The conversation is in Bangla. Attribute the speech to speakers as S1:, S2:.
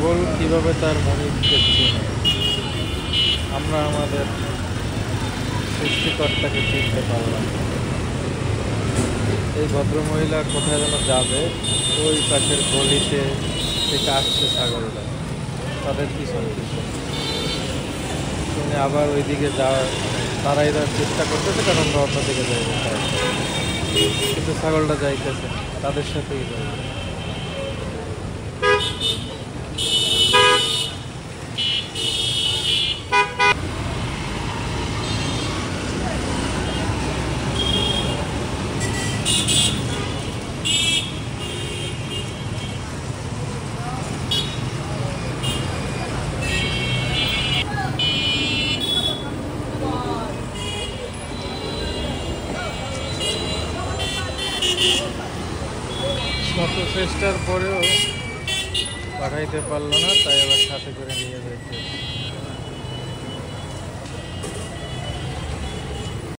S1: ছাগল কিভাবে তার মালিককে চেনে। আমরা আমাদের সৃষ্টিকর্তাকে চিনতে পারলাম। এই ভদ্রমহিলা কোথায় যেন যাবে, ওই পাশের গলিতে থেকে আসছে ছাগলটা তাদের পিছন পিছন। শুনে আবার ওইদিকে যাওয়ার তারাই দেওয়ার চেষ্টা করতেছে, কারণ আমরা অন্যদিকে যাইবে চাই, কিন্তু ছাগলটা যাইতেছে তাদের সাথেই যাবে। শত চেষ্টার পরেও পাঠাইতে পারলো না, তাই আবার সাথে করে নিয়ে যাইতে